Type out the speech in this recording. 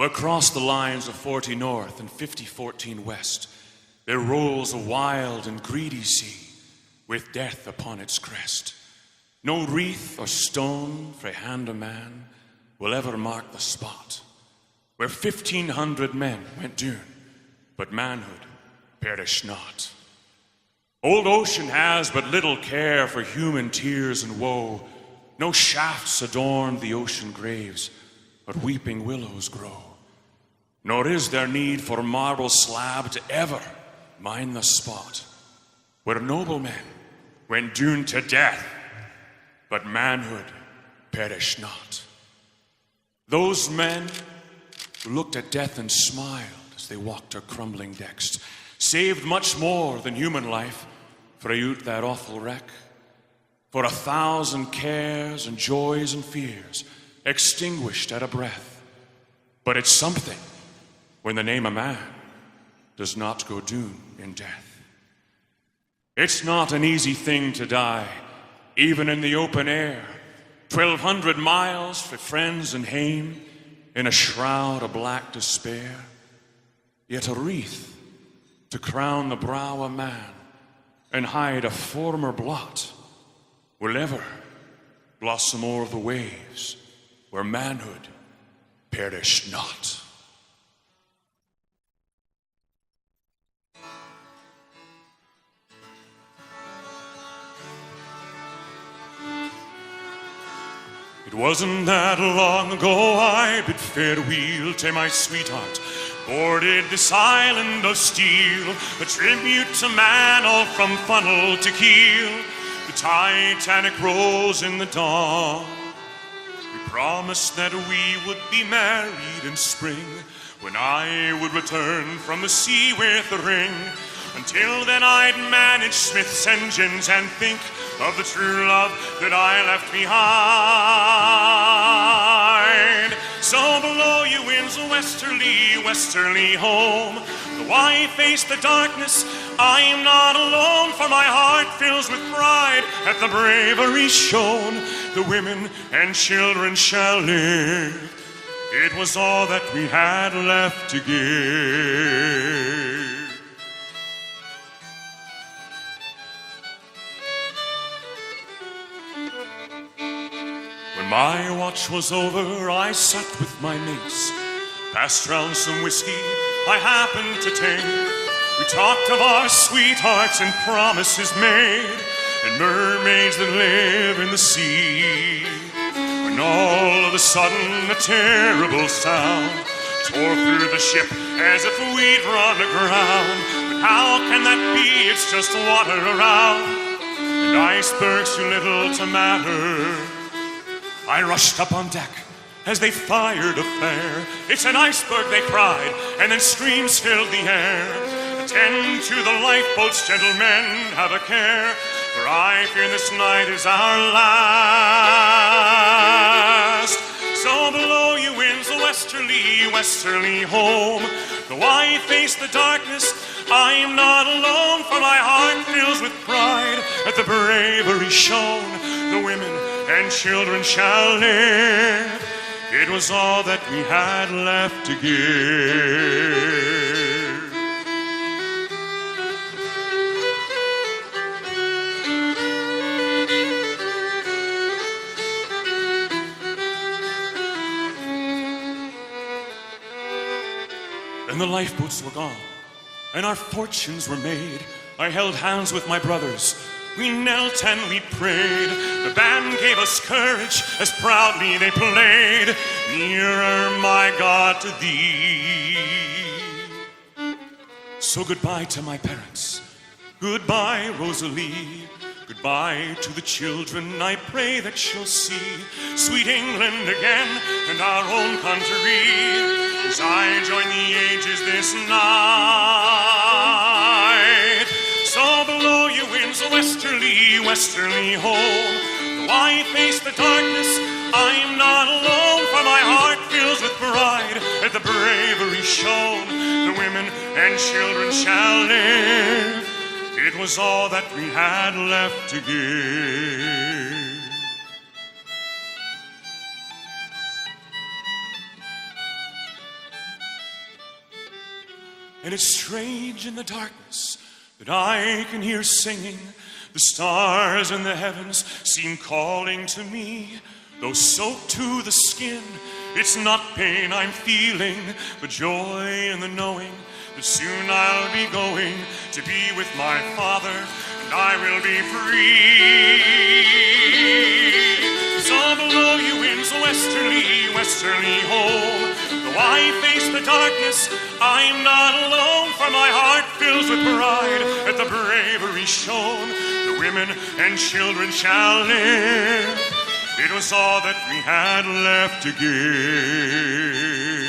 Across the lines of 40 north and 5014 west, there rolls a wild and greedy sea with death upon its crest. No wreath or stone frae hand of man will ever mark the spot where 1,500 men went down, but manhood perished not. Old ocean has but little care for human tears and woe. No shafts adorn the ocean graves, but weeping willows grow. Nor is there need for marble slab to ever mind the spot where noblemen went down to death, but manhood perished not. Those men who looked at death and smiled as they walked our crumbling decks saved much more than human life for out that awful wreck. For 1,000 cares and joys and fears extinguished at a breath. But it's something when the name of man does not go down in death. It's not an easy thing to die, even in the open air, 1,200 miles for friends and hame, in a shroud of black despair. Yet a wreath to crown the brow of man and hide a former blot will ever blossom o'er the waves where manhood perished not. It wasn't that long ago I bid farewell to my sweetheart, boarded this island of steel, a tribute to man all from funnel to keel. The Titanic rose in the dawn. We promised that we would be married in spring, when I would return from the sea with a ring. Until then I'd manage Smith's engines and think of the true love that I left behind. So below you winds a westerly home. Though I face the darkness, I am not alone, for my heart fills with pride at the bravery shown. The women and children shall live. It was all that we had left to give. When my watch was over, I sat with my mates, passed round some whiskey I happened to take. We talked of our sweethearts and promises made, and mermaids that live in the sea. When all of a sudden a terrible sound tore through the ship as if we'd run aground. But how can that be? It's just water around, and icebergs too little to matter. I rushed up on deck as they fired a flare. It's an iceberg, they cried, and then screams filled the air. Attend to the lifeboats, gentlemen, have a care, for I fear this night is our last. So below you winds a westerly home. Though I face the darkness, I am not alone, for my heart fills with pride at the bravery shown. The women and children shall live. It was all that we had left to give. Then the lifeboats were gone, and our fortunes were made. I held hands with my brothers. We knelt and we prayed. The band gave us courage as proudly they played. Nearer, my God, to thee. So goodbye to my parents. Goodbye, Rosalie. Goodbye to the children I pray that shall see sweet England again and our own country, as I join the ages this night. So below you winds a westerly home. Though I face the darkness, I am not alone, for my heart fills with pride at the bravery shown. The women and children shall live. It was all that we had left to give. and it's strange in the darkness that I can hear singing. The stars in the heavens seem calling to me. Though soaked to the skin, it's not pain I'm feeling, but joy in the knowing that soon I'll be going to be with my Father, and I will be free. So blow you winds westerly home. Though I face the darkness, I'm not alone, for my heart fills with pride at the bravery shown. The women and children shall live. It was all that we had left to give.